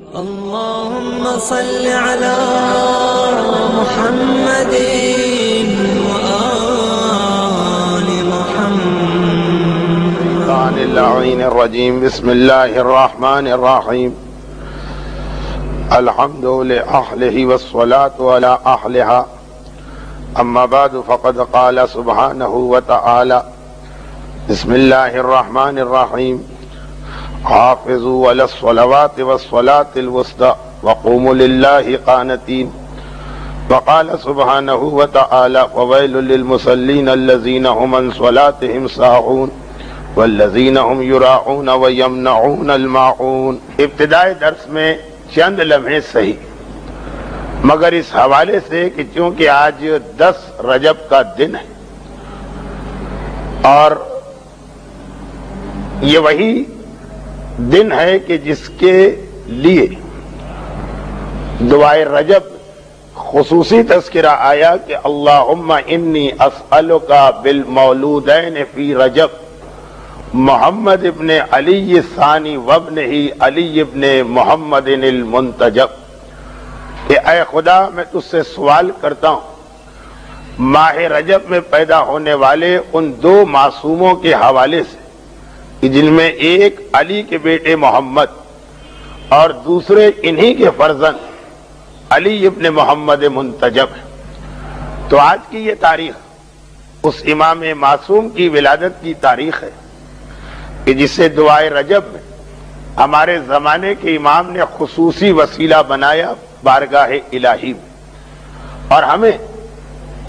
اللهم صل على محمد وآل محمد. عن اللعين الرجيم. بسم الله الرحمن الرحيم. الحمد لأهله والصلاة على أهلها. أما بعد فقد قال سبحانه وتعالى بسم الله الرحمن الرحيم حافظوا على الصلوات والصلاة الوسطى وقوموا لله قانتين. وقال سبحانه وتعالى وويل للمصلين الذين هم عن صلاتهم ساهون والذين هم يراعون ويمنعون الماعون. ابتدائی درس میں چند لمحے صحیح، مگر اس حوالے سے کہ چونکہ آج 10 رجب کا دن ہے اور یہ وہی دن ہے کہ جس کے لیے دعائے رجب خصوصی تذکرہ آیا کہ اللہم انی اسألک بالمولودین فی رجب محمد ابن علی الثانی وابنہ علی ابن محمد المنتجب، کہ اے خدا میں تجھ سے سوال کرتا ہوں ماہ رجب میں پیدا ہونے والے ان 2 معصوموں کے حوالے سے جن میں ایک علی کے بیٹے محمد اور دوسرے انہی کے فرزند علی ابن محمد منتجب ہے. تو آج کی یہ تاریخ اس امام معصوم کی ولادت کی تاریخ ہے کہ جسے دعائے رجب میں ہمارے زمانے کے امام نے خصوصی وسیلہ بنایا بارگاہ الہی میں، اور ہمیں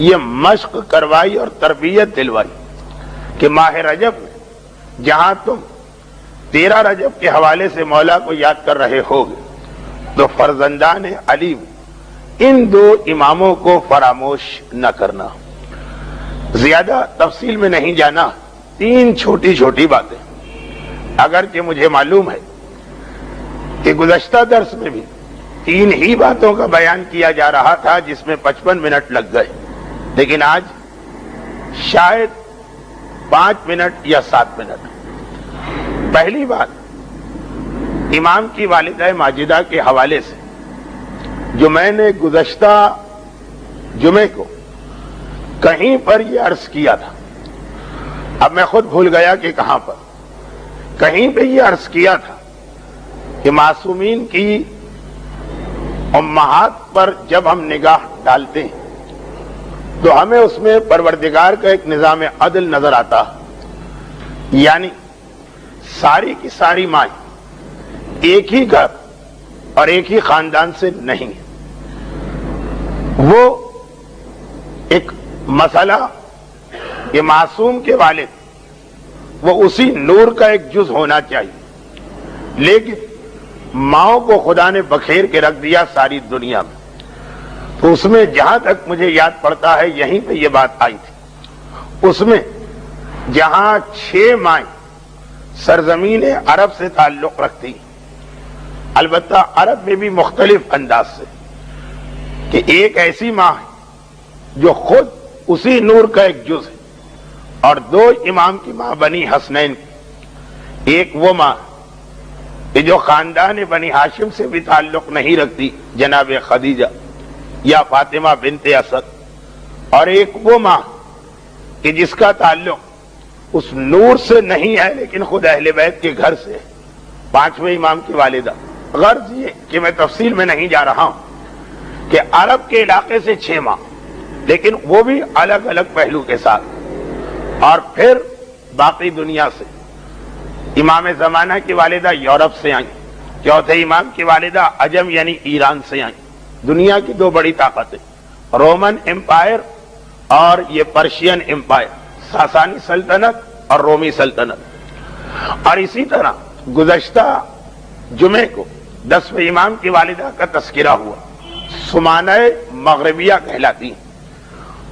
یہ مشق کروائی اور تربیت دلوائی کہ ماہ رجب میں جہاں تم 13 رجب کے حوالے سے مولا کو یاد کر رہے ہوگے تو فرزندان علی ان 2 اماموں کو فراموش نہ کرنا. زیادہ تفصیل میں نہیں جانا، 3 چھوٹی چھوٹی باتیں، اگرچہ مجھے معلوم ہے کہ گزشتہ درس میں بھی 3 ہی باتوں کا بیان کیا جا رہا تھا جس میں 55 منٹ لگ گئے، لیکن آج شاید 5 منٹ یا 7 منٹ. پہلی بات امام کی والدہ ماجدہ کے حوالے سے جو میں نے گزشتہ جمعے کو کہیں پر یہ عرض کیا تھا، اب میں خود بھول گیا کہ کہاں پر، کہیں پہ یہ عرض کیا تھا کہ معصومین کی امہات پر جب ہم نگاہ ڈالتے ہیں تو ہمیں اس میں پروردگار کا ایک نظام عدل نظر آتا ہے، یعنی ساری کی ساری مائیں ایک ہی گھر اور ایک ہی خاندان سے نہیں. وہ ایک مسئلہ کہ معصوم کے والد وہ اسی نور کا ایک جز ہونا چاہیے، لیکن ماؤں کو خدا نے بکھیر کے رکھ دیا ساری دنیا میں. تو اس میں جہاں تک مجھے یاد پڑتا ہے یہیں پہ یہ بات آئی تھی، اس میں جہاں 6 مائیں سرزمین عرب سے تعلق رکھتی، البتہ عرب میں بھی مختلف انداز سے، کہ ایک ایسی ماں ہے جو خود اسی نور کا ایک جز ہے، اور 2 امام کی ماں بنی حسنین، ایک وہ ماں کہ جو خاندان بنی ہاشم سے بھی تعلق نہیں رکھتی جناب خدیجہ یا فاطمہ بنت اسد، اور ایک وہ ماں کہ جس کا تعلق اس نور سے نہیں ہے لیکن خود اہل بیت کے گھر سے، 5ویں امام کی والدہ. غرض یہ کہ میں تفصیل میں نہیں جا رہا ہوں کہ عرب کے علاقے سے 6 ماں، لیکن وہ بھی الگ الگ پہلو کے ساتھ، اور پھر باقی دنیا سے. امام زمانہ کی والدہ یورپ سے آئیں، 4تھے امام کی والدہ عجم یعنی ایران سے آئیں. دنیا کی 2 بڑی طاقتیں، رومن امپائر اور یہ پرشین امپائر، ساسانی سلطنت اور رومی سلطنت. اور اسی طرح گزشتہ جمعے کو 10ویں امام کی والدہ کا تذکرہ ہوا، سمانہ مغربیہ کہلاتی ہیں،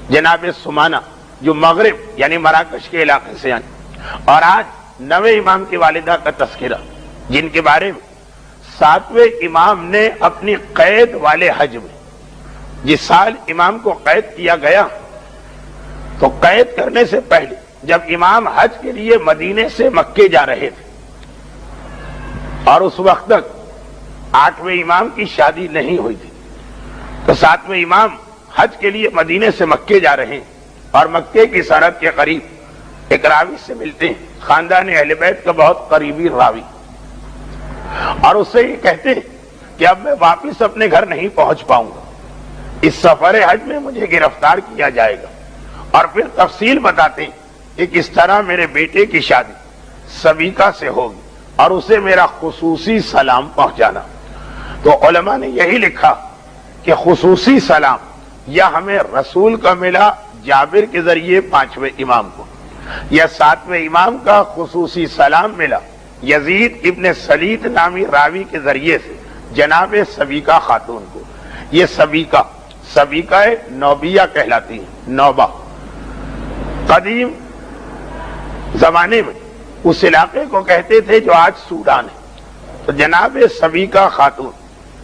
جناب سمانہ جو مغرب یعنی مراکش کے علاقے سے آئیں. اور آج 9ویں امام کی والدہ کا تذکرہ، جن کے بارے میں 7ویں امام نے اپنی قید والے حج میں، جس سال امام کو قید کیا گیا تو قید کرنے سے پہلے جب امام حج کے لیے مدینے سے مکے جا رہے تھے اور اس وقت تک 8ویں امام کی شادی نہیں ہوئی تھی، تو 7ویں امام حج کے لیے مدینے سے مکے جا رہے ہیں اور مکے کی سرحد کے قریب ایک راوی سے ملتے ہیں، خاندان اہل بیت کا بہت قریبی راوی، اور اس سے یہ کہتے ہیں کہ اب میں واپس اپنے گھر نہیں پہنچ پاؤں گا، اس سفر حج میں مجھے گرفتار کیا جائے گا، اور پھر تفصیل بتاتے ہیں کہ کس طرح میرے بیٹے کی شادی سبیکہ سے ہوگی اور اسے میرا خصوصی سلام پہنچانا۔ تو علماء نے یہی لکھا کہ خصوصی سلام یا ہمیں رسول کا ملا جابر کے ذریعے 5ویں امام کو، یا 7ویں امام کا خصوصی سلام ملا یزید ابن سلیط نامی راوی کے ذریعے سے جناب سبیکہ خاتون کو۔ یہ سبیکہ نوبیہ کہلاتی ہے، نوبہ۔ قدیم زمانے میں اس علاقے کو کہتے تھے جو آج سوڈان ہے۔ تو جناب سبیکہ خاتون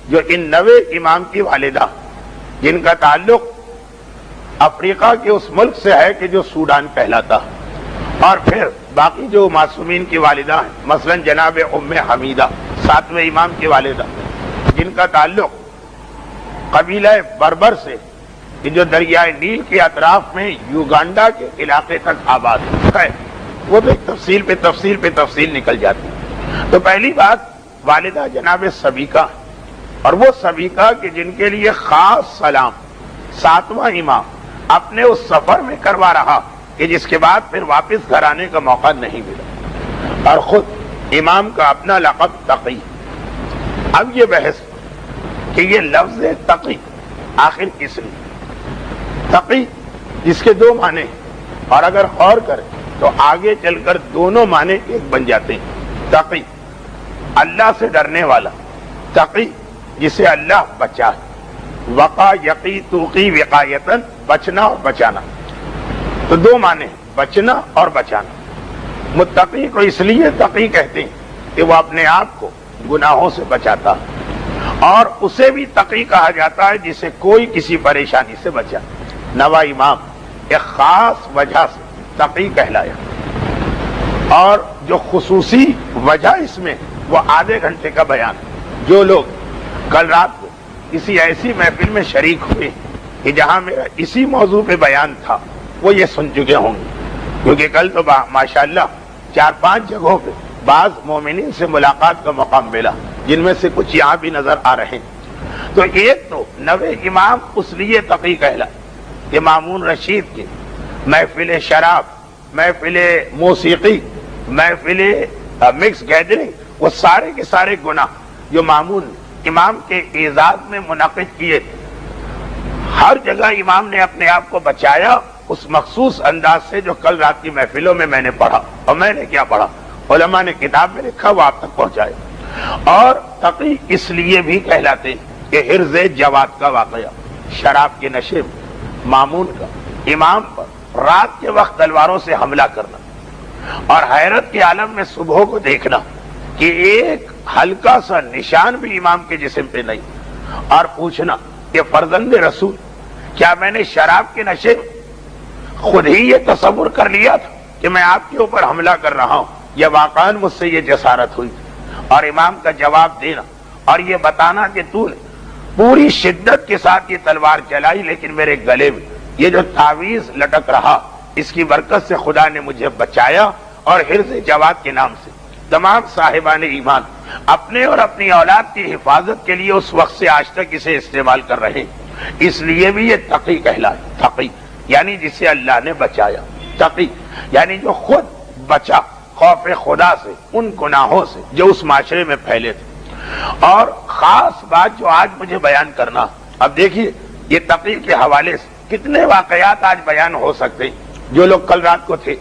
جو ان 9 امام کی والدہ، جن کا تعلق افریقہ کے اس ملک سے ہے کہ جو سوڈان کہلاتا ہے، اور پھر باقی جو معصومین کی والدہ ہیں، مثلا جناب ام حمیدہ 7ویں امام کی والدہ، جن کا تعلق قبیلہ بربر سے کہ جو دریائے نیل کے اطراف میں یوگانڈا کے علاقے تک آباد ہے، وہ بھی تفصیل پہ تفصیل نکل جاتی ہے۔ تو پہلی بات والدہ جناب سبیکہ، اور وہ سبیکہ کہ جن کے لیے خاص سلام 7واں امام اپنے اس سفر میں کروا رہا کہ جس کے بعد پھر واپس گھر آنے کا موقع نہیں ملا، اور خود امام کا اپنا لقب تقی۔ اب یہ بحث کہ یہ لفظ تقی آخر کس لیے؟ تقی جس کے 2 معنی ہیں، اور اگر غور کریں تو آگے چل کر دونوں معنی ایک بن جاتے ہیں۔ تقی اللہ سے ڈرنے والا، تقی جسے اللہ بچائے، وقا یقی توقی وقایتن، بچنا اور بچانا، تو 2 معنی ہیں، بچنا اور بچانا۔ متقی کو اس لیے تقی کہتے ہیں کہ وہ اپنے آپ کو گناہوں سے بچاتا ہے، اور اسے بھی تقی کہا جاتا ہے جسے کوئی کسی پریشانی سے بچا۔ 9واں امام ایک خاص وجہ سے تقی کہلایا، اور جو خصوصی وجہ اس میں وہ آدھے گھنٹے کا بیان۔ جو لوگ کل رات کو کسی ایسی محفل میں شریک ہوئے کہ جہاں میرا اسی موضوع پہ بیان تھا، وہ یہ سن چکے ہوں گے، کیونکہ کل تو ماشاءاللہ 4-5 جگہوں پہ بعض مومنین سے ملاقات کا موقع ملا، جن میں سے کچھ یہاں بھی نظر آ رہے ہیں۔ تو ایک تو 9 امام اس لیے تقی کہلا کہ مامون رشید کی محفل شراب، محفل موسیقی، محفل مکس گیدرنگ، وہ سارے کے سارے گناہ جو مامون امام کے اعزاز میں منعقد کیے تھے، ہر جگہ امام نے اپنے آپ کو بچایا اس مخصوص انداز سے جو کل رات کی محفلوں میں میں نے پڑھا۔ اور میں نے کیا پڑھا؟ علماء نے کتاب میں لکھا، وہ آپ تک پہنچائے۔ اور تقی اس لیے بھی کہلاتے ہیں کہ حرز جواد کا واقعہ، شراب کے نشے میں مامون کا امام پر رات کے وقت تلواروں سے حملہ کرنا، اور حیرت کے عالم میں صبح کو دیکھنا کہ ایک ہلکا سا نشان بھی امام کے جسم پہ نہیں، اور پوچھنا کہ فرزند رسول، کیا میں نے شراب کے نشے خود ہی یہ تصور کر لیا تھا کہ میں آپ کے اوپر حملہ کر رہا ہوں، یا واقعاً مجھ سے یہ جسارت ہوئی؟ اور امام کا جواب دینا اور یہ بتانا کہ تو نے پوری شدت کے ساتھ یہ تلوار چلائی، لیکن میرے گلے میں یہ جو تعویذ لٹک رہا، اس کی برکت سے خدا نے مجھے بچایا، اور حرز جواد کے نام سے تمام صاحبان ایمان اپنے اور اپنی اولاد کی حفاظت کے لیے اس وقت سے آج تک اسے استعمال کر رہے ہیں۔ اس لیے بھی یہ تقی کہلائے۔ تقی یعنی جسے اللہ نے بچایا، تقی یعنی جو خود بچا خوف خدا سے، ان گناہوں سے جو اس معاشرے میں پھیلے تھے۔ اور خاص بات جو آج مجھے بیان کرنا، اب دیکھیے یہ تقی کے حوالے سے کتنے واقعات آج بیان ہو سکتے ہیں۔ جو لوگ کل رات کو تھے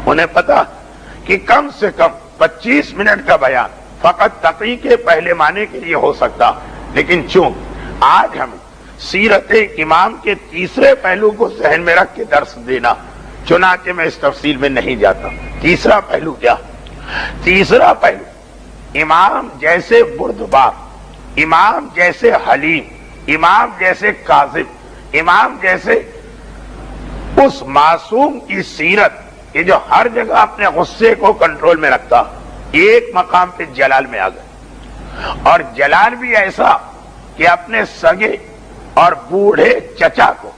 انہیں پتا کہ کم سے کم 25 منٹ کا بیان فقط تقی کے پہلے معنی کے لیے ہو سکتا، لیکن چونکہ آج ہمیں سیرت امام کے تیسرے پہلو کو ذہن میں رکھ کے درس دینا، چنانچہ میں اس تفصیل میں نہیں جاتا۔ تیسرا پہلو کیا؟ تیسرا پہلو امام جیسے بردبار، امام جیسے حلیم، امام جیسے کاذب، امام جیسے اس معصوم کی سیرت کہ جو ہر جگہ اپنے غصے کو کنٹرول میں رکھتا، ایک مقام پہ جلال میں آ گئے۔ اور جلال بھی ایسا کہ اپنے سگے اور بوڑھے چچا کو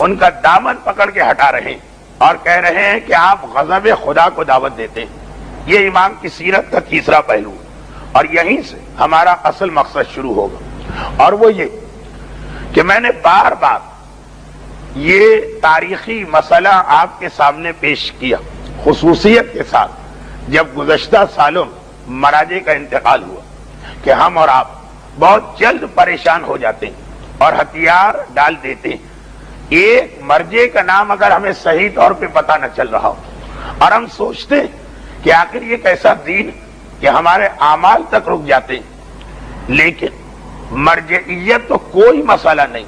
ان کا دامن پکڑ کے ہٹا رہے ہیں اور کہہ رہے ہیں کہ آپ غضب خدا کو دعوت دیتے ہیں. یہ امام کی سیرت کا تیسرا پہلو ہے اور یہیں سے ہمارا اصل مقصد شروع ہوگا، اور وہ یہ کہ میں نے بار بار یہ تاریخی مسئلہ آپ کے سامنے پیش کیا، خصوصیت کے ساتھ جب گزشتہ سالوں مراجع کا انتقال ہوا کہ ہم اور آپ بہت جلد پریشان ہو جاتے ہیں اور ہتھیار ڈال دیتے ہیں ایک مرجع کا نام اگر ہمیں صحیح طور پہ پتہ نہ چل رہا ہو، اور ہم سوچتے ہیں کہ آخر یہ کیسا دین ہے کہ ہمارے اعمال تک رک جاتے ہیں. لیکن مرجعیت تو کوئی مسئلہ نہیں.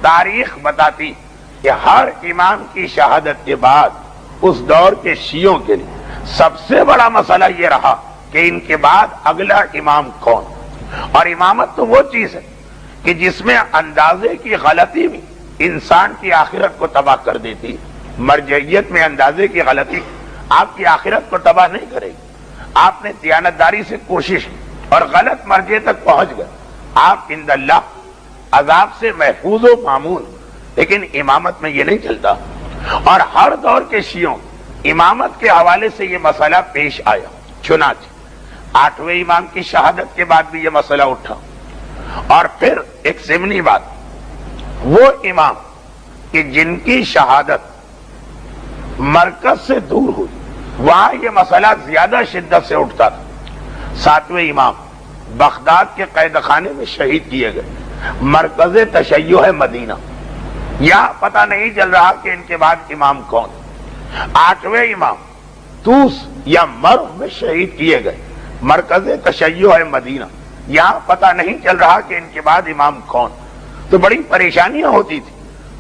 تاریخ بتاتی کہ ہر امام کی شہادت کے بعد اس دور کے شیعوں کے لیے سب سے بڑا مسئلہ یہ رہا کہ ان کے بعد اگلا امام کون. اور امامت تو وہ چیز ہے کہ جس میں اندازے کی غلطی بھی انسان کی آخرت کو تباہ کر دیتی ہے. مرجعیت میں اندازے کی غلطی آپ کی آخرت کو تباہ نہیں کرے گی. آپ نے دیانتداری سے کوشش کی اور غلط مرجع تک پہنچ گئے، آپ عند اللہ عذاب سے محفوظ و معمون. لیکن امامت میں یہ نہیں چلتا، اور ہر دور کے شیعوں امامت کے حوالے سے یہ مسئلہ پیش آیا. چنانچہ 8ویں امام کی شہادت کے بعد بھی یہ مسئلہ اٹھا. اور پھر ایک ضمنی بات، وہ امام کہ جن کی شہادت مرکز سے دور ہوئی وہاں یہ مسئلہ زیادہ شدت سے اٹھتا تھا. 7ویں امام بغداد کے قید خانے میں شہید کیے گئے. مرکز تشیع ہے مدینہ، یہاں پتہ نہیں چل رہا کہ ان کے بعد امام کون. 8ویں امام توس یا مرو میں شہید کیے گئے. مرکز تشیع ہے مدینہ، یہاں پتہ نہیں چل رہا کہ ان کے بعد امام کون. تو بڑی پریشانیاں ہوتی تھی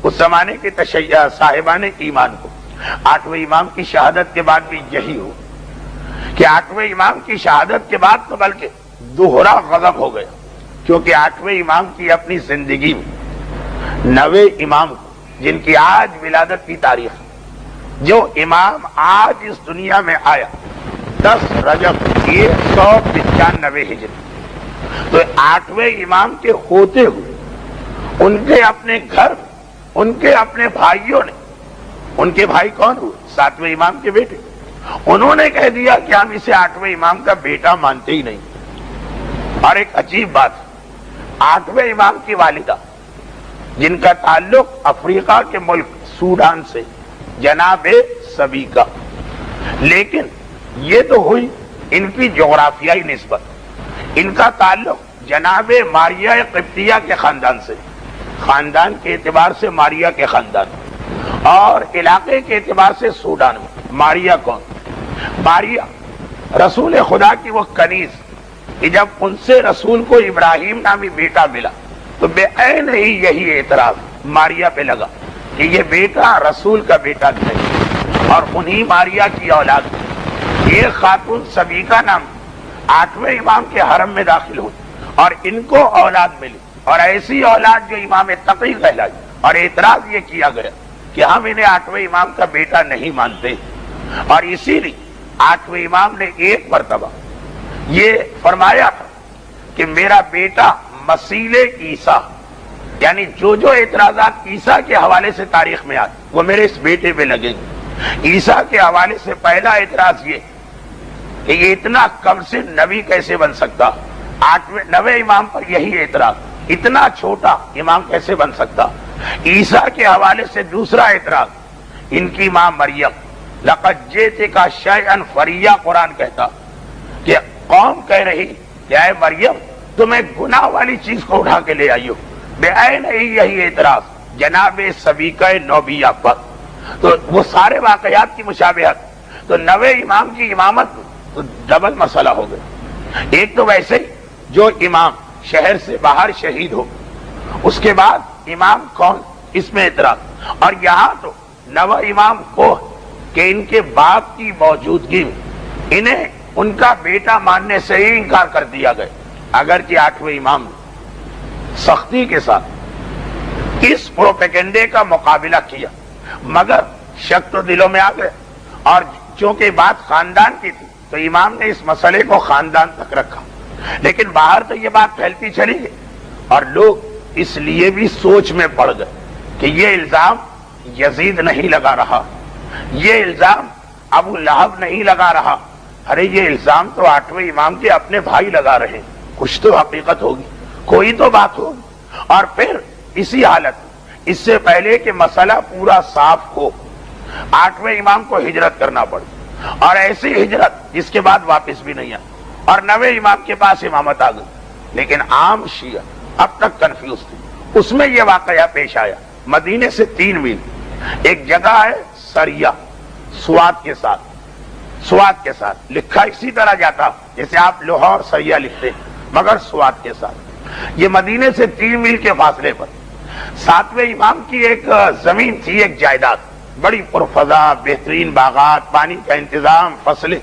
اس زمانے کے صاحبان ایمان کو. 8ویں امام کی شہادت کے بعد بھی یہی ہو کہ 8ویں امام کی شہادت کے بعد تو بلکہ دوہرا غضب ہو گیا، کیونکہ 8ویں امام کی اپنی زندگی میں 9 امام جن کی آج ولادت کی تاریخ، جو امام آج اس دنیا میں آیا 10 رجب 195 ہجری، تو 8ویں امام کے ہوتے ہوئے ان کے اپنے گھر ان کے اپنے بھائیوں نے، ان کے بھائی کون ہوئے؟ 7ویں امام کے بیٹے، انہوں نے کہہ دیا کہ ہم اسے 8ویں امام کا بیٹا مانتے ہی نہیں. اور ایک عجیب بات، 8ویں امام کی والدہ جن کا تعلق افریقہ کے ملک سوڈان سے، جناب سبیکہ، لیکن یہ تو ہوئی ان کی جغرافیائی نسبت. ان کا تعلق جناب ماریہ قبطیہ کے خاندان سے، خاندان کے اعتبار سے ماریہ کے خاندان، اور علاقے کے اعتبار سے سوڈان میں. ماریہ کون؟ ماریہ رسول خدا کی وہ کنیز کہ جب ان سے رسول کو ابراہیم نامی بیٹا ملا تو بے عین ہی یہی اعتراض ماریہ پہ لگا کہ یہ بیٹا رسول کا بیٹا نہیں، اور انہی ماریہ کی اولاد یہ خاتون سبیکہ نام 8ویں امام کے حرم میں داخل ہوئی اور ان کو اولاد ملی، اور ایسی اولاد جو امام تقی کہلائی. اور اعتراض یہ کیا گیا کہ ہم انہیں 8ویں امام کا بیٹا نہیں مانتے، اور اسی لیے 8ویں امام نے ایک مرتبہ یہ فرمایا تھا کہ میرا بیٹا مسیل عیسیٰ، یعنی جو اعتراضات عیسیٰ کے حوالے سے تاریخ میں آتے وہ میرے اس بیٹے پہ لگیں گے. عیسیٰ کے حوالے سے پہلا اعتراض یہ کہ یہ اتنا کم سے نبی کیسے بن سکتا. 9ویں امام پر یہی اعتراض، اتنا چھوٹا امام کیسے بن سکتا. عیسیٰ کے حوالے سے دوسرا اعتراض ان کی ماں مریم، لقد جئتک شیئا فریا، قرآن کہتا کہ قوم کہہ رہی کہ اے مریم تم ایک گناہ والی چیز کو اٹھا کے لے آئی ہو. بے عین یہی اعتراض جناب سبیکہ نوبیہ پر. تو وہ سارے واقعات کی مشابہت. تو 9ویں امام کی امامت تو ڈبل مسئلہ ہو گیا. ایک تو ویسے ہی جو امام شہر سے باہر شہید ہو، اس کے بعد امام کون، اس میں اعتراض. اور یہاں تو 9واں امام کو کہ ان کے باپ کی موجودگی میں انہیں ان کا بیٹا ماننے سے ہی انکار کر دیا گیا. اگرچہ 8ویں امام نے سختی کے ساتھ اس پروپیگنڈے کا مقابلہ کیا، مگر شک تو دلوں میں آ گئے. اور چونکہ بات خاندان کی تھی تو امام نے اس مسئلے کو خاندان تک رکھا. لیکن باہر تو یہ بات پھیلتی چلی گئی اور لوگ اس لیے بھی سوچ میں پڑ گئے کہ یہ الزام یزید نہیں لگا رہا، یہ الزام ابو لہب نہیں لگا رہا، ارے یہ الزام تو 8ویں امام کے اپنے بھائی لگا رہے ہیں، کچھ تو حقیقت ہوگی، کوئی تو بات ہوگی۔ اور پھر اسی حالت اس سے پہلے کہ مسئلہ پورا صاف ہو 8ویں امام کو ہجرت کرنا پڑی، اور ایسی ہجرت جس کے بعد واپس بھی نہیں آئی، اور 9ویں امام کے پاس امامت آ گئی۔ لیکن عام شیعہ اب تک کنفیوز تھی۔ اس میں یہ واقعہ پیش آیا، مدینے سے 3 میل ایک جگہ ہے سریا، سوات کے ساتھ لکھا اسی طرح جاتا جیسے آپ لاہور سریا لکھتے ہیں، مگر سوات کے ساتھ۔ یہ مدینے سے 3 میل کے فاصلے پر 7ویں امام کی ایک زمین تھی، ایک جائیداد، بڑی پرفضا، بہترین باغات، پانی کا انتظام، فصلیں۔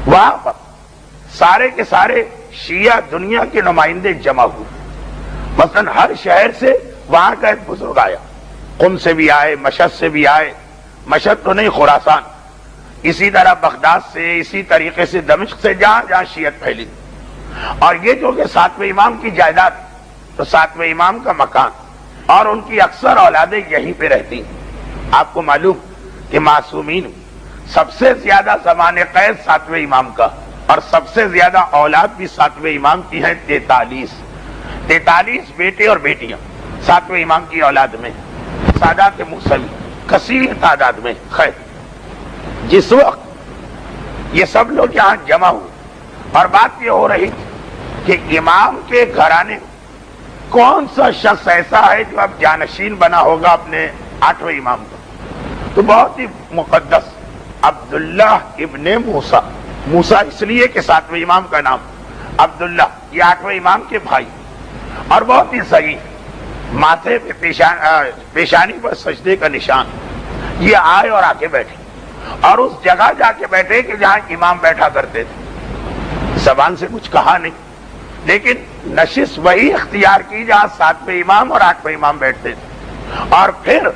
وہاں پر سارے کے سارے شیعہ دنیا کے نمائندے جمع ہوئے، مثلا ہر شہر سے وہاں کا ایک بزرگ آیا، قم سے بھی آئے، مشہد سے بھی آئے، مشہد تو نہیں خراسان، اسی طرح بغداد سے، اسی طریقے سے دمشق سے، جہاں جہاں شیعت پھیلی۔ اور یہ جو کہ 7ویں امام کی جائیداد، تو 7ویں امام کا مکان اور ان کی اکثر اولادیں یہیں پہ رہتی ہیں۔ آپ کو معلوم کہ معصومین سب سے زیادہ زمان قید 7ویں امام کا، اور سب سے زیادہ اولاد بھی 7ویں امام کی ہیں، 43 بیٹے اور بیٹیاں 7ویں امام کی اولاد میں، سادات موسوی کثیر تعداد میں۔ خیر، جس وقت یہ سب لوگ یہاں جمع ہوئے اور بات یہ ہو رہی تھی کہ امام کے گھرانے کون سا شخص ایسا ہے جو اب جانشین بنا ہوگا اپنے 8ویں امام کا، تو بہت ہی مقدس عبداللہ ابن موسیٰ اس لیے کہ 7ویں امام کا نام عبداللہ، یہ 8ویں امام کے بھائی، اور بہت ہی صحیح، ماتھے پہ پیشانی پر سجدے کا نشان، یہ آئے اور آ کے بیٹھے، اور اس جگہ جا کے بیٹھے کہ جہاں امام بیٹھا کرتے تھے۔ زبان سے کچھ کہا نہیں، لیکن نشست وہی اختیار کی جہاں 7ویں امام اور 8ویں امام بیٹھتے تھے، اور پھر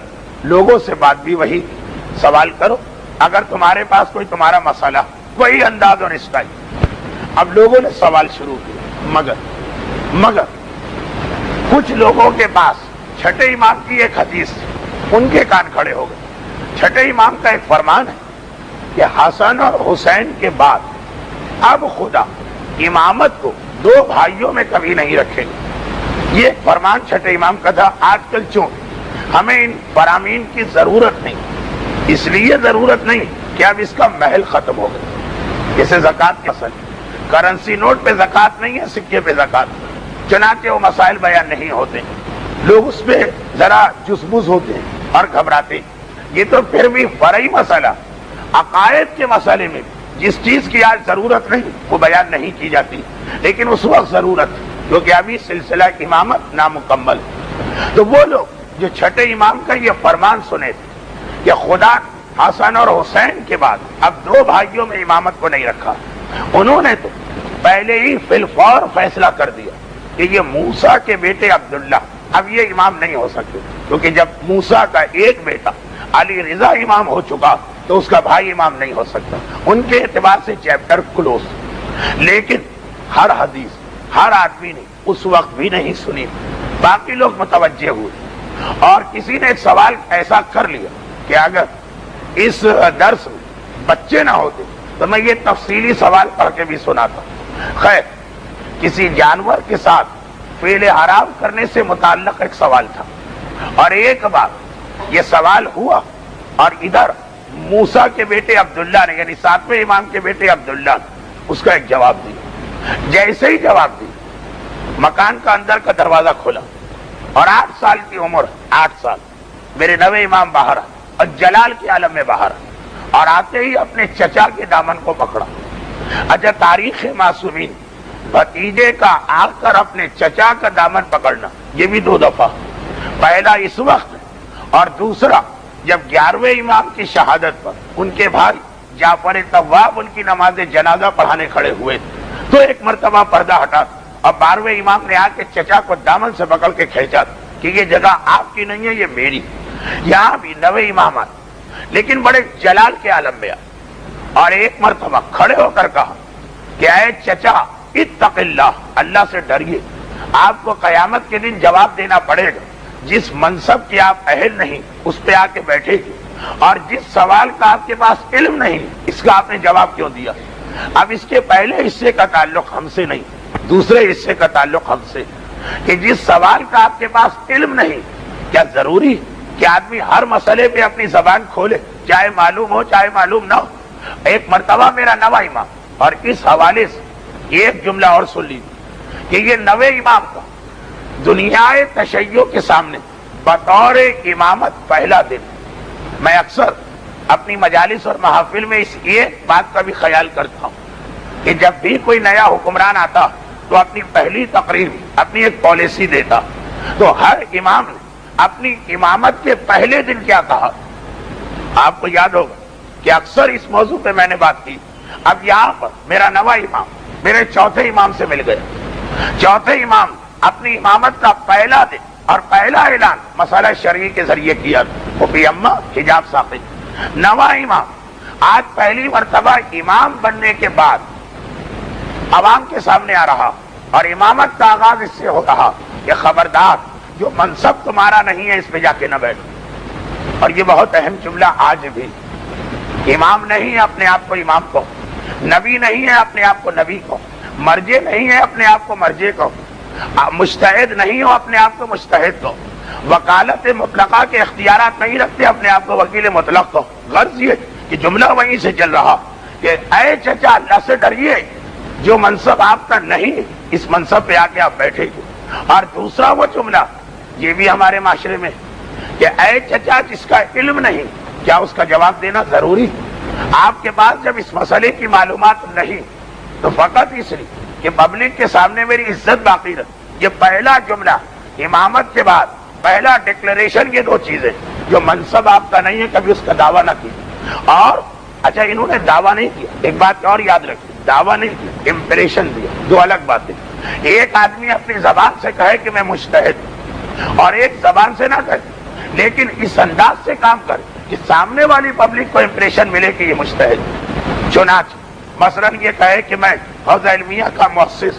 لوگوں سے بات بھی وہی، سوال کرو اگر تمہارے پاس کوئی تمہارا مسئلہ، وہی انداز اور اسٹائل۔ اب لوگوں نے سوال شروع کیا، مگر کچھ لوگوں کے پاس چھٹے امام کی ایک حدیث، ان کے کان کھڑے ہو گئے۔ چھٹے امام کا ایک فرمان ہے کہ حسن اور حسین کے بعد اب خدا امامت کو 2 بھائیوں میں کبھی نہیں رکھیں گے، یہ ایک فرمان چھٹے امام کا تھا۔ آج کل چونکہ ہمیں ان فرامین کی ضرورت نہیں، اس لیے ضرورت نہیں کہ اب اس کا محل ختم ہو گیا، جیسے زکوٰۃ کی اصل کرنسی نوٹ پہ زکوٰۃ نہیں ہے، سکے پہ زکوٰۃ، چنانچہ وہ مسائل بیان نہیں ہوتے، لوگ اس پہ ذرا جزبز ہوتے ہیں اور گھبراتے ہیں۔ یہ تو پھر بھی فرعی مسئلہ، عقائد کے مسئلے میں جس چیز کی آج ضرورت نہیں وہ بیان نہیں کی جاتی، لیکن اس وقت ضرورت، کیونکہ ابھی سلسلہ امامت نامکمل۔ تو وہ لوگ جو چھٹے امام کا یہ فرمان سنے تھے کہ خدا حسن اور حسین کے بعد اب 2 بھائیوں میں امامت کو نہیں رکھا، انہوں نے تو پہلے ہی فی الفور فیصلہ کر دیا کہ یہ موسیٰ کے بیٹے عبداللہ اب یہ امام نہیں ہو سکتے، کیونکہ جب موسیٰ کا ایک بیٹا علی رضا امام ہو چکا تو اس کا بھائی امام نہیں ہو سکتا، ان کے اعتبار سے چیپٹر کلوز۔ لیکن ہر حدیث ہر آدمی نے اس وقت بھی نہیں سنی، باقی لوگ متوجہ ہوئے، اور کسی نے ایک سوال ایسا کر لیا کہ اگر اس درس میں بچے نہ ہوتے تو میں یہ تفصیلی سوال پڑھ کے بھی سناتا۔ خیر، کسی جانور کے ساتھ فعل حرام کرنے سے متعلق ایک سوال تھا، اور ایک بار یہ سوال ہوا اور ادھر موسیٰ کے بیٹے عبداللہ نے، یعنی 7ویں امام کے بیٹے عبداللہ نے اس کا ایک جواب دیا۔ جیسے ہی جواب دیا، مکان کا اندر کا دروازہ کھلا اور 8 سال کی عمر، 8 سال، میرے 9ویں امام باہر آئے اور جلال کے عالم میں باہر آئے، اور آتے ہی اپنے چچا کے دامن کو پکڑا۔ اچھا، تاریخ معصومین، بھتیجے کا آ کر اپنے چچا کا دامن پکڑنا، یہ بھی 2 دفعہ، پہلا اس وقت اور دوسرا جب 11ویں امام کی شہادت پر ان کے بھائی جعفر تواب ان کی نماز جنازہ پڑھانے کھڑے ہوئے تو ایک مرتبہ پردہ ہٹا اور 12ویں امام نے آ کے چچا کو دامن سے پکڑ کے کھینچا کہ یہ جگہ آپ کی نہیں ہے، یہ میری۔ یہاں بھی 9ویں امام آئے، لیکن بڑے جلال کے عالم میں آئے، اور ایک مرتبہ کھڑے ہو کر کہا کہ اے چچا، اتق اللہ، اللہ سے ڈریے، آپ کو قیامت کے دن جواب دینا پڑے گا۔ جس منصب کے آپ اہل نہیں اس پہ آ کے بیٹھے گی، اور جس سوال کا آپ کے پاس علم نہیں اس کا آپ نے جواب کیوں دیا؟ اب اس کے پہلے حصے کا تعلق ہم سے نہیں، دوسرے حصے کا تعلق ہم سے، کہ جس سوال کا آپ کے پاس علم نہیں، کیا ضروری کہ آدمی ہر مسئلے پہ اپنی زبان کھولے، چاہے معلوم ہو چاہے معلوم نہ ہو؟ ایک مرتبہ میرا نواں امام، اور اس حوالے سے ایک جملہ اور سن لیجیے کہ یہ نوے امام کا دنیا تشیع کے سامنے بطور امامت پہلا دن، میں اکثر اپنی مجالس اور محافل میں اس ایک بات کا بھی خیال کرتا ہوں کہ جب بھی کوئی نیا حکمران آتا تو اپنی پہلی تقریر اپنی ایک پالیسی دیتا، تو ہر امام نے اپنی امامت کے پہلے دن کیا کہا؟ آپ کو یاد ہوگا کہ اکثر اس موضوع پہ میں نے بات کی۔ اب یہاں پر میرا نواں امام میرے چوتھے امام سے مل گیا۔ چوتھے امام اپنی امامت کا پہلا دن اور پہلا اعلان مسئلہ شرعی کے ذریعے کیا، پھوپھی اماں حجاب ثابت۔ نواں امام آج پہلی مرتبہ امام بننے کے بعد عوام کے سامنے آ رہا، اور امامت کا آغاز اس سے ہو رہا کہ خبردار جو منصب تمہارا نہیں ہے اس پہ جا کے نہ بیٹھو۔ اور یہ بہت اہم جملہ آج بھی، امام نہیں ہے اپنے آپ کو امام کو، نبی نہیں ہے اپنے آپ کو نبی کو، مرجع نہیں ہے اپنے آپ کو مرجع کو، مجتہد نہیں ہو اپنے آپ کو مجتہد کو، وکالت مطلقہ کے اختیارات نہیں رکھتے اپنے آپ کو وکیل مطلق کو۔ غرض یہ کہ جملہ وہیں سے چل رہا کہ اے چچا اللہ سے ڈریے، جو منصب آپ کا نہیں اس منصب پہ آ کے آپ بیٹھے گے۔ اور دوسرا وہ جملہ یہ بھی ہمارے معاشرے میں کہ اے چچا جس کا علم نہیں، کیا اس کا جواب دینا ضروری؟ آپ کے پاس جب اس مسئلے کی معلومات نہیں تو فقط اس لیے کہ پبلک کے سامنے میری عزت باقی رہے، یہ پہلا جملہ امامت کے بعد پہلا ڈکلیریشن، یہ دو چیزیں جو منصب آپ کا نہیں ہے کبھی اس کا دعویٰ نہ کیا۔ اور اچھا انہوں نے دعویٰ نہیں کیا، ایک بات اور یاد رکھیں، دعویٰ نہیں کیا، امپریشن دیا، دو الگ باتیں۔ ایک آدمی اپنی زبان سے کہے کہ میں مجتہد ہوں، اور ایک زبان سے نہ کہے لیکن اس انداز سے کام کرے کہ سامنے والی پبلک کو امپریشن ملے کہ یہ مجتہد ہے۔ چنانچہ مثلاً یہ کہے کہ میں حوزہ علمیہ کا مؤسس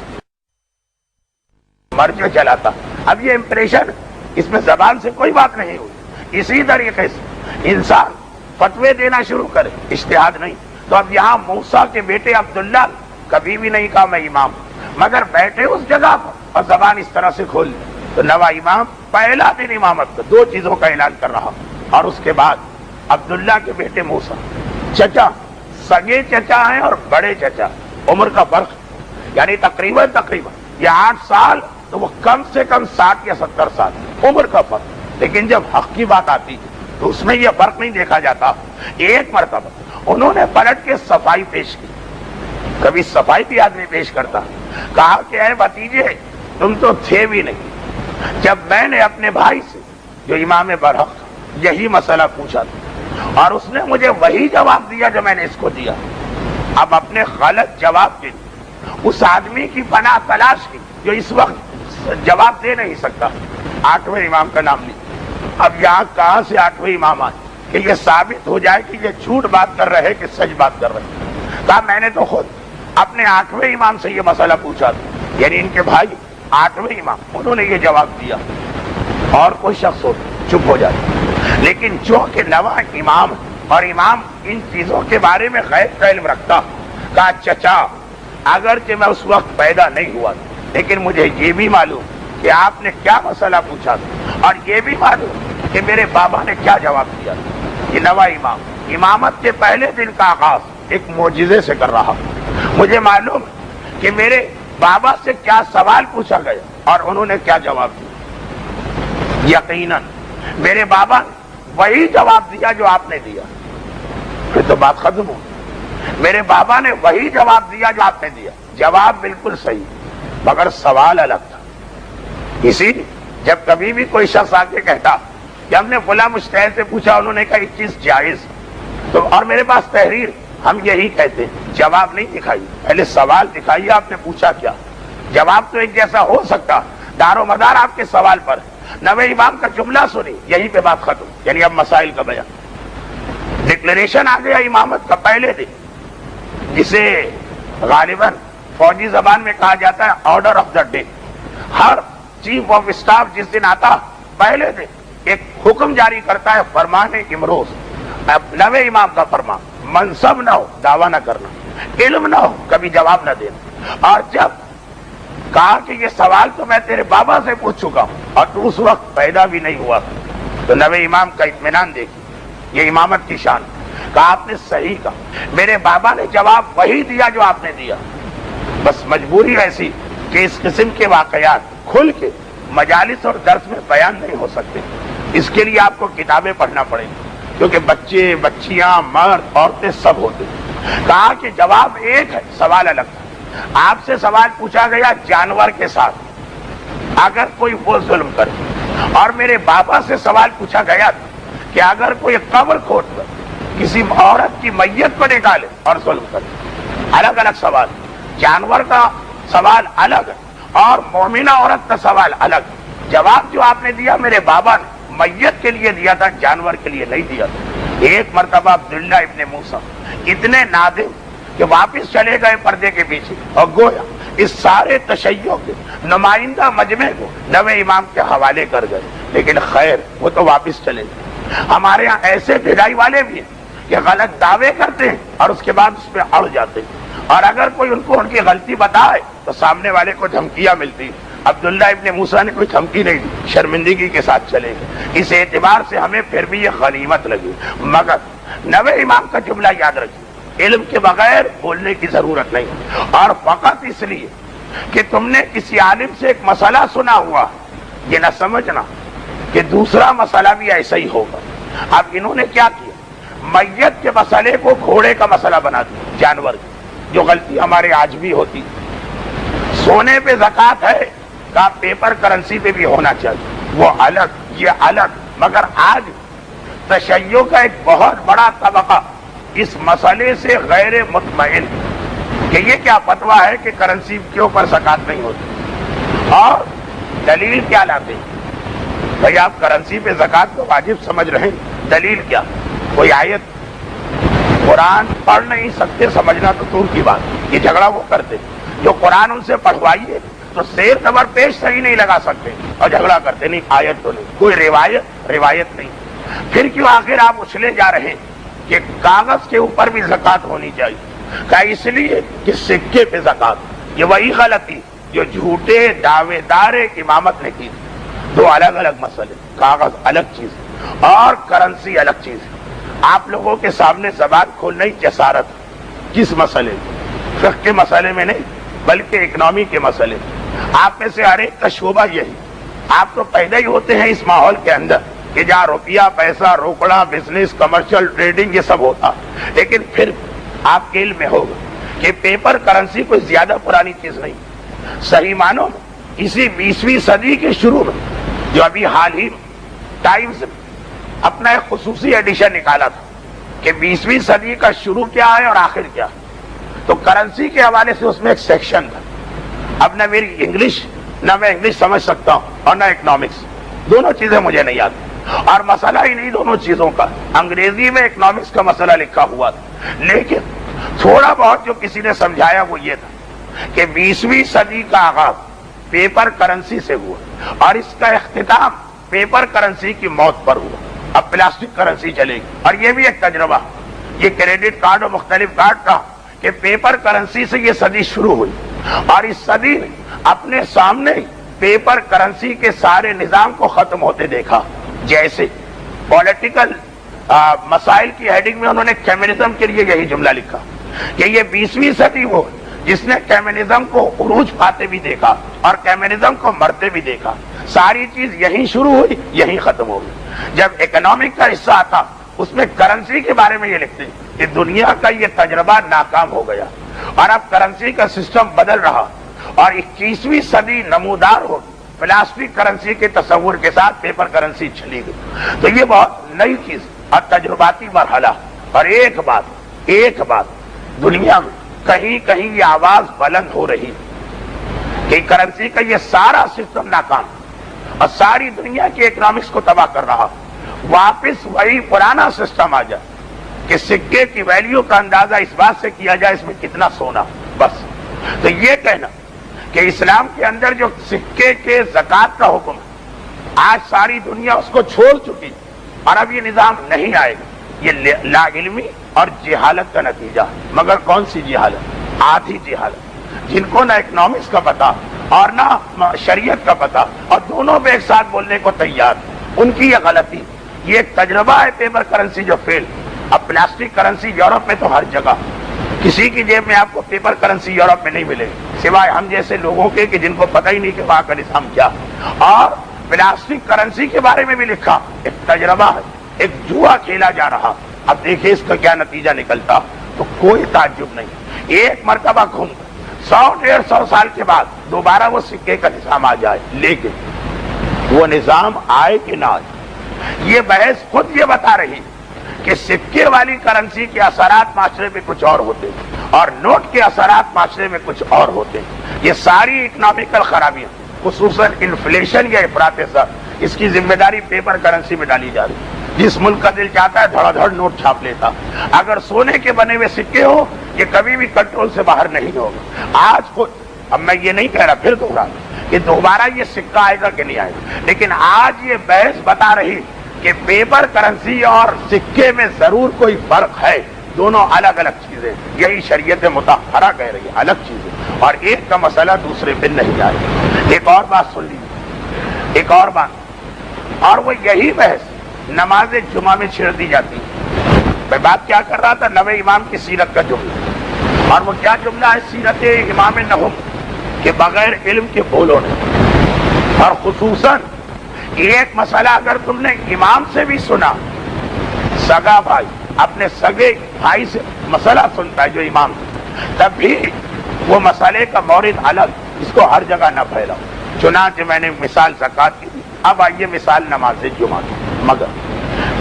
مرجع چلاتا، اب یہ امپریشن، اس میں زبان سے کوئی بات نہیں ہوئی۔ اسی طریقے سے انسان فتوے دینا شروع کرے، اجتہاد نہیں، تو اب یہاں موسیٰ کے بیٹے عبداللہ کبھی بھی نہیں کہا میں امام، مگر بیٹھے اس جگہ پر اور زبان اس طرح سے کھول لی، تو نواں امام پہلا دن امامت کا دو چیزوں کا اعلان کر رہا۔ اور اس کے بعد عبداللہ کے بیٹے موسیٰ، چچا، سگے چچا ہیں اور بڑے چچا، عمر کا فرق یعنی تقریباً یہ 8 سال تو وہ کم سے کم 60 یا 70 سال عمر کا فرق، لیکن جب حق کی بات آتی ہے تو اس میں یہ فرق نہیں دیکھا جاتا۔ ایک مرتبہ انہوں نے پلٹ کے صفائی پیش کی، کبھی صفائی بھی آدمی پیش کرتا، کہا کہ اے بھتیجے تم تو تھے بھی نہیں جب میں نے اپنے بھائی سے جو امام برحق یہی مسئلہ پوچھا تھا، اور اس نے مجھے وہی جواب دیا جو میں نے اس کو دیا۔ اب اپنے غلط جواب کے لیے اس آدمی کی پناہ تلاش کی جو اس وقت جواب دے نہیں سکتا۔ 8ویں امام کا نام لیا۔ اب یہاں کہاں سے 8ویں امام آئے کہ یہ ثابت ہو جائے کہ یہ جھوٹ بات کر رہے کہ سچ بات کر رہے؟ کہا میں نے تو خود اپنے 8ویں امام سے یہ مسئلہ پوچھا تھا، یعنی ان کے بھائی 8ویں امام، انہوں نے یہ جواب دیا۔ اور کوئی شخص ہو چپ ہو جاتا، لیکن جو کہ نواں امام اور امام ان چیزوں کے بارے میں غیب کا علم رکھتا، کہا چچا اگرچہ میں اس وقت پیدا نہیں ہوا تھا لیکن مجھے یہ بھی معلوم کہ آپ نے کیا مسئلہ پوچھا تھا، اور یہ بھی معلوم کہ میرے بابا نے کیا جواب دیا تھا۔ یہ نواں امام امامت کے پہلے دن کا آغاز ایک معجزے سے کر رہا۔ مجھے معلوم کہ میرے بابا سے کیا سوال پوچھا گیا اور انہوں نے کیا جواب دیا۔ یقیناً میرے بابا نے وہی جواب دیا جو آپ نے دیا، پھر تو بات ختم ہو۔ میرے بابا نے وہی جواب دیا جو آپ نے دیا، جواب بالکل صحیح مگر سوال الگ تھا۔ اسی لیے جب کبھی بھی کوئی شخص آ کے کہتا کہ ہم نے فلاں مجتہد سے پوچھا انہوں نے کہا یہ چیز جائز، تو اور میرے پاس تحریر، ہم یہی کہتے ہیں جواب نہیں دکھائیے، پہلے سوال دکھائیے آپ نے پوچھا کیا۔ جواب تو ایک جیسا ہو سکتا، دار و مدار آپ کے سوال پر۔ نویں امام کا جملہ سنی، یہیں پہ بات ختم، یعنی اب مسائل کا بیان۔ ڈکلیریشن آ گیا امامت کا پہلے دن، جسے غالباً فوجی زبان میں کہا جاتا ہے order of the day. Hare chief of staff جس دن آتا پہلے دن ایک حکم جاری کرتا ہے فرمان امروز. اب نوے امام کا فرمان منصب نہ ہو دعویٰ نہ کرنا, علم نہ ہو کبھی جواب نہ دینا. اور جب کہا کہ یہ سوال تو میں تیرے بابا سے پوچھ چکا ہوں اور تو اس وقت پیدا بھی نہیں ہوا, تو نوے امام کا اطمینان دیکھیے, یہ امامت کی شان. کہا آپ نے صحیح کہا, میرے بابا نے جواب وہی دیا جو آپ نے دیا, بس مجبوری ایسی کہ اس قسم کے واقعات کھل کے مجالس اور درس میں بیان نہیں ہو سکتے. اس کے لیے آپ کو کتابیں پڑھنا پڑیں گی, کیونکہ بچے بچیاں مرد عورتیں سب ہوتے ہیں. کہا کہ جواب ایک ہے, سوال الگ تھا. آپ سے سوال پوچھا گیا جانور کے ساتھ اگر کوئی وہ ظلم کرے, اور میرے بابا سے سوال پوچھا گیا کہ اگر کوئی قبر کھود کر کسی عورت کی میت کو نکالے اور ظلم کرے. الگ الگ سوال, جانور کا سوال الگ ہے اور مومنہ عورت کا سوال الگ. جواب جو آپ نے دیا میرے بابا نے میت کے لیے دیا تھا, جانور کے لیے نہیں دیا تھا. ایک مرتبہ عبداللہ ابن موسیٰ اتنے نادم کہ واپس چلے گئے پردے کے پیچھے, اور گویا اس سارے تشیع کے نمائندہ مجمع کو نوے امام کے حوالے کر گئے. لیکن خیر وہ تو واپس چلے گئے. ہمارے ہاں ایسے بھیڑائی والے بھی ہیں کہ غلط دعوے کرتے ہیں اور اس کے بعد اس پہ اڑ جاتے ہیں, اور اگر کوئی ان کو ان کی غلطی بتائے تو سامنے والے کو دھمکیاں ملتی. عبداللہ ابن موسیٰ نے کوئی دھمکی نہیں دی, شرمندگی کے ساتھ چلے گئے. اس اعتبار سے ہمیں پھر بھی یہ غنیمت لگی. مگر نوے امام کا جملہ یاد رکھیے, علم کے بغیر بولنے کی ضرورت نہیں, اور فقط اس لیے کہ تم نے کسی عالم سے ایک مسئلہ سنا ہوا یہ نہ سمجھنا کہ دوسرا مسئلہ بھی ایسا ہی ہوگا. اب انہوں نے کیا کیا, میت کے مسئلے کو گھوڑے کا مسئلہ بنا دیا, جانور کی, جو غلطی ہمارے آج بھی ہوتی. سونے پہ زکوٰۃ ہے کا پیپر کرنسی پہ بھی ہونا چاہیے, وہ الگ یہ الگ. مگر آج تشیع کا ایک بہت بڑا طبقہ اس مسئلے سے غیر مطمئن کہ یہ کیا فتویٰ ہے کہ کرنسی کے اوپر زکوٰۃ نہیں ہوتی, اور دلیل کیا لاتے ہیں. بھئی آپ کرنسی پہ زکوٰۃ کو واجب سمجھ رہے ہیں, دلیل کیا, کوئی آیت, قرآن پڑھ نہیں سکتے سمجھنا تو دور کی بات. یہ جھگڑا وہ کرتے جو قرآن ان سے پڑھوائیے تو زیر زبر پیش صحیح نہیں لگا سکتے اور جھگڑا کرتے, نہیں آیت تو نہیں, کوئی روایت نہیں. پھر کیوں آخر آپ اچھلے جا رہے ہیں کہ کاغذ کے اوپر بھی زکوٰۃ ہونی چاہیے. کہ اس لیے کہ سکے پہ زکوٰۃ, یہ وہی غلطی جو جھوٹے دعوے دار امامت نے کی. دو الگ الگ مسئلے, کاغذ الگ چیز اور کرنسی الگ چیز. آپ لوگوں کے سامنے زبان کھولنا ہی جسارت. کس مسئلے میں, فقہ کے مسئلے میں نہیں بلکہ اکنامی کے مسئلے. آپ میں سے ہر ایک کا شعبہ یہی, آپ تو پیدا ہی ہوتے ہیں اس ماحول کے اندر کہ جہاں روپیہ پیسہ روکڑا بزنس کمرشل ٹریڈنگ یہ سب ہوتا. لیکن پھر آپ کے علم میں ہوگا کہ پیپر کرنسی کوئی زیادہ پرانی چیز نہیں. صحیح معنوں میں اسی 20ویں صدی کے شروع میں, جو ابھی حال ہی ٹائمز اپنا ایک خصوصی ایڈیشن نکالا تھا کہ 20ویں صدی کا شروع کیا ہے اور آخر کیا ہے, تو کرنسی کے حوالے سے اس میں ایک سیکشن تھا. اب نہ میری انگلش, نہ میں انگلش سمجھ سکتا ہوں اور نہ اکنامکس, دونوں چیزیں مجھے نہیں آتی. اور مسئلہ ہی نہیں دونوں چیزوں کا, انگریزی میں اکنامکس کا مسئلہ لکھا ہوا تھا. لیکن تھوڑا بہت جو کسی نے سمجھایا وہ یہ تھا کہ 20ویں صدی کا آغاز پیپر کرنسی سے ہوا اور اس کا اختتام پیپر کرنسی کی موت پر ہوا. اب پلاسٹک کرنسی چلے گی, اور یہ بھی ایک تجربہ, یہ کریڈٹ کارڈ اور مختلف کارڈ کا کہ پیپر کرنسی سے یہ صدی شروع ہوئی, اور اس صدی نے اپنے سامنے پیپر کرنسی کے سارے نظام کو ختم ہوتے دیکھا. جیسے پولیٹیکل مسائل کی ہیڈنگ میں انہوں نے کمیونزم کے لیے یہی جملہ لکھا کہ یہ 20ویں صدی وہ جس نے کمیونزم کو عروج پاتے بھی دیکھا اور کمیونزم کو مرتے بھی دیکھا. ساری چیز یہیں شروع ہوئی یہیں ختم ہو گئی. جب اکنامک کا حصہ آتا اس میں کرنسی کے بارے میں یہ لکھتے ہیں کہ دنیا کا یہ تجربہ ناکام ہو گیا اور اب کرنسی کا سسٹم بدل رہا, اور 21ویں صدی نمودار ہو پلاسٹک کرنسی کے تصور کے ساتھ پیپر کرنسی چلی گئی. تو یہ بہت نئی چیز اور تجرباتی مرحلہ. اور ایک بات دنیا میں کہیں کہیں یہ آواز بلند ہو رہی کہ کرنسی کا یہ سارا سسٹم ناکام اور ساری دنیا کی اکنامکس کو تباہ کر رہا. واپس وہی پرانا سسٹم آ جائے کہ سکے کی ویلیو کا اندازہ اس بات سے کیا جائے اس میں کتنا سونا, بس تو یہ کہنا کہ اسلام کے اندر جو سکے کے زکوٰۃ کا حکم ہے آج ساری دنیا اس کو چھوڑ چکی اور اب یہ نظام نہیں آئے گا، یہ لا علمی اور جہالت کا نتیجہ ہے۔ مگر کون سی جہالت؟ آدھی جہالت، جن کو نہ اکنامکس کا پتا اور نہ شریعت کا پتا اور دونوں پہ ایک ساتھ بولنے کو تیار، ان کی یہ غلطی۔ یہ ایک تجربہ ہے پیپر کرنسی جو فیل۔ اب پلاسٹک کرنسی یورپ میں تو ہر جگہ، کسی کی جیب میں آپ کو پیپر کرنسی یورپ میں نہیں ملے گی سوائے ہم جیسے لوگوں کے کہ جن کو پتہ ہی نہیں کہ وہاں کا نظام کیا۔ اور پلاسٹک کرنسی کے بارے میں بھی لکھا، ایک تجربہ ہے، ایک جوا کھیلا جا رہا۔ اب دیکھیں اس کا کیا نتیجہ نکلتا، تو کوئی تعجب نہیں ایک مرتبہ گھوم 100-150 سال کے بعد دوبارہ وہ سکے کا نظام آ جائے، لیکن وہ نظام آئے کہ نہ آئے، یہ بحث خود یہ بتا رہی کہ سکے والی کرنسی کے اثرات معاشرے میں کچھ اور ہوتے اور نوٹ کے اثرات معاشرے میں کچھ اور ہوتے۔ یہ ساری اکنامیکل خرابیاں، خصوصاً انفلیشن یا افراط زر، اس کی ذمہ داری پیپر کرنسی میں ڈالی جا رہی ہے۔ جس ملک کا دل چاہتا ہے دھڑا دھڑ نوٹ چھاپ لیتا، اگر سونے کے بنے ہوئے سکے ہو یہ کبھی بھی کنٹرول سے باہر نہیں ہوگا۔ آج کو اب میں یہ نہیں کہہ رہا، پھر دوہرا کہ دوبارہ یہ سکہ آئے گا کہ نہیں آئے گا، لیکن آج یہ بحث بتا رہی کہ پیپر کرنسی اور سکے میں ضرور کوئی فرق ہے، دونوں الگ الگ چیزیں، یہی شریعت مطہرہ کہہ رہی ہے، الگ چیزیں، اور ایک کا مسئلہ دوسرے پہ نہیں آئے گا۔ ایک اور بات سن لیجیے، ایک اور بات، اور وہ یہی بحث نماز جمعہ میں چھیڑ دی جاتی ہے۔ میں بات کیا کر رہا تھا؟ نوے امام کی سیرت کا جملہ، اور وہ کیا جملہ ہے؟ سیرت امام نہم کہ بغیر علم کے بولو نہیں۔ اور خصوصاً ایک مسئلہ اگر تم نے امام سے بھی سنا، سگا بھائی اپنے سگے بھائی سے مسئلہ سنتا ہے جو امام ہے، تب بھی وہ مسئلے کا مورد الگ، اس کو ہر جگہ نہ پھیلاؤ۔ چنانچہ میں نے مثال زکوٰۃ کی، اب آئیے مثال نماز جمعہ کی۔ مگر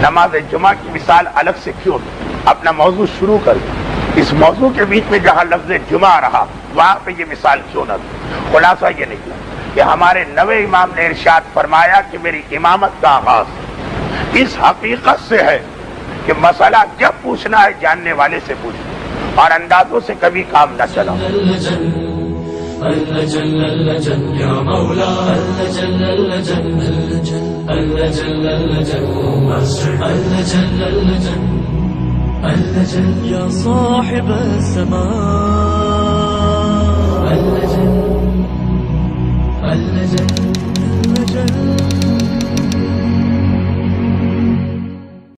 نماز جمعہ کی مثال الگ سے کیوں؟ اپنا موضوع شروع کر دیں، اس موضوع کے بیچ میں جہاں لفظ جمعہ رہا وہاں پہ یہ مثال کیوں نہ دیں؟ خلاصہ یہ نکلا کہ ہمارے نوے امام نے ارشاد فرمایا کہ میری امامت کا آغاز اس حقیقت سے ہے کہ مسئلہ جب پوچھنا ہے جاننے والے سے پوچھنا، اور اندازوں سے کبھی کام نہ چلاؤ۔ اللہ جل اللہ جل یا مولا، اللہ جل اللہ جل اللہ جل اللہ جل اللہ جل اللہ جل اللہ جل اللہ جل یا صاحب السماء، اللہ جل اللہ جل اللہ جل